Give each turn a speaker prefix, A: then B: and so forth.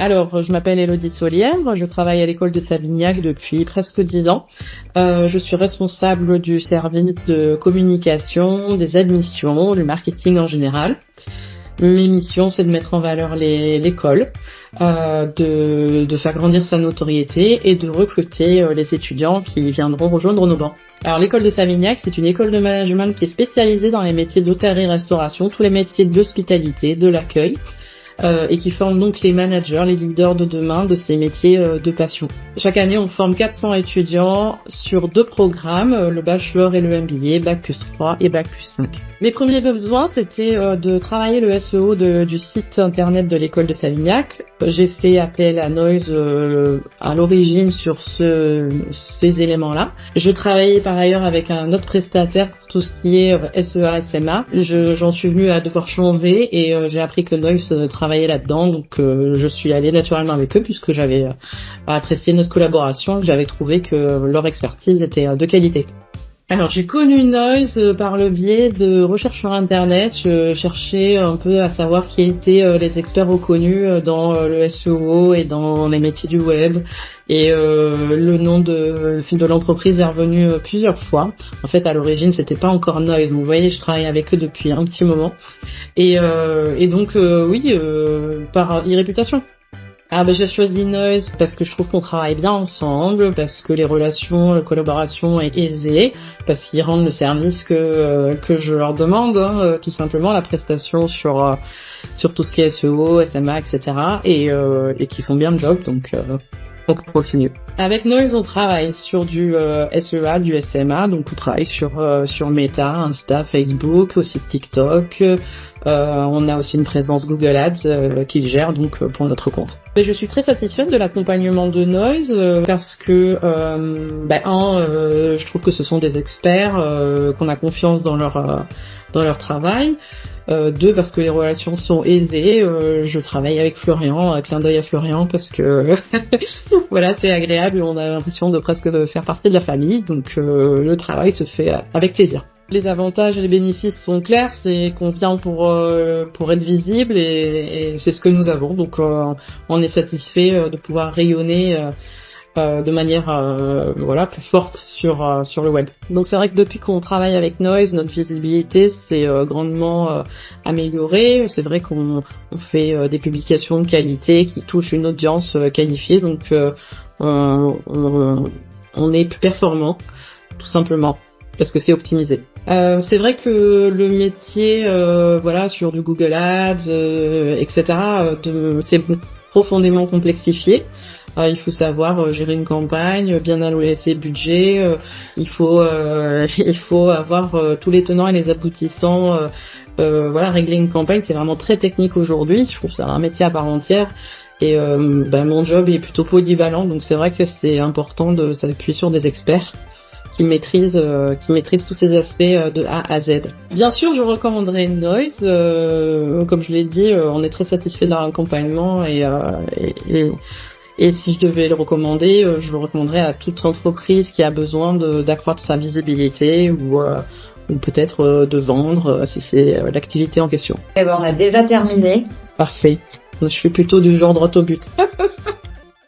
A: Alors, je m'appelle Élodie Solièvre, je travaille à l'école de Savignac depuis presque 10 ans. Je suis responsable du service de communication, des admissions, du marketing en général. Mes missions, c'est de mettre en valeur l'école, de faire grandir sa notoriété et de recruter les étudiants qui viendront rejoindre nos bancs. Alors, l'école de Savignac, c'est une école de management qui est spécialisée dans les métiers d'hôtellerie-restauration, tous les métiers de l'hospitalité, de l'accueil, et qui forme donc les managers, les leaders de demain de ces métiers de passion. Chaque année, on forme 400 étudiants sur 2 programmes, le bachelor et le MBA, Bac+3 et Bac+5. Mes premiers besoins, c'était de travailler le SEO du site internet de l'école de Savignac. J'ai fait appel à Noise à l'origine sur ces éléments-là. Je travaillais par ailleurs avec un autre prestataire pour tout ce qui est SEA, SMA. J'en suis venue à devoir changer et j'ai appris que Noise travaillait là-dedans, donc je suis allée naturellement avec eux puisque j'avais apprécié notre collaboration, que j'avais trouvé que leur expertise était de qualité. Alors, j'ai connu Noise par le biais de recherches sur Internet. Je cherchais un peu à savoir qui étaient les experts reconnus dans le SEO et dans les métiers du web. Et le nom de l'entreprise est revenu plusieurs fois. En fait, à l'origine, c'était pas encore Noise. Vous voyez, je travaille avec eux depuis un petit moment. Et donc, oui, par e-réputation. J'ai choisi Noise parce que je trouve qu'on travaille bien ensemble, parce que les relations, la collaboration est aisée, parce qu'ils rendent le service que je leur demande, tout simplement la prestation sur tout ce qui est SEO, SMA, etc. et qui font bien le job, donc on continue. Avec Noise, on travaille sur du SEA, du SMA, donc on travaille sur Meta, Insta, Facebook, aussi TikTok. On a aussi une présence Google Ads qu'ils gèrent donc pour notre compte. Mais je suis très satisfaite de l'accompagnement de Noise parce que je trouve que ce sont des experts, qu'on a confiance dans leur travail. 2, parce que les relations sont aisées. Je travaille avec Florian, clin d'œil à Florian, parce que voilà, c'est agréable, on a l'impression de presque faire partie de la famille, donc le travail se fait avec plaisir. Les avantages et les bénéfices sont clairs, c'est qu'on vient pour être visible et c'est ce que nous avons, donc on est satisfait de pouvoir rayonner de manière plus forte sur le web. Donc c'est vrai que depuis qu'on travaille avec Noise, notre visibilité s'est grandement améliorée. C'est vrai qu'on fait des publications de qualité qui touchent une audience qualifiée, donc on est plus performant, tout simplement, parce que c'est optimisé. C'est vrai que le métier sur du Google Ads, etc., c'est profondément complexifié. Il faut savoir gérer une campagne, bien allouer ses budgets, il faut avoir tous les tenants et les aboutissants. Régler une campagne, c'est vraiment très technique aujourd'hui. Je trouve que c'est un métier à part entière. Et mon job est plutôt polyvalent, donc c'est vrai que c'est important de s'appuyer sur des experts qui maîtrisent tous ces aspects de A à Z. Bien sûr, je recommanderais Noise. Comme je l'ai dit, on est très satisfait de leur accompagnement et si je devais le recommander, je le recommanderais à toute entreprise qui a besoin d'accroître sa visibilité ou peut-être de vendre si c'est l'activité en question.
B: On a déjà terminé.
A: Parfait. Je suis plutôt du genre droit au but.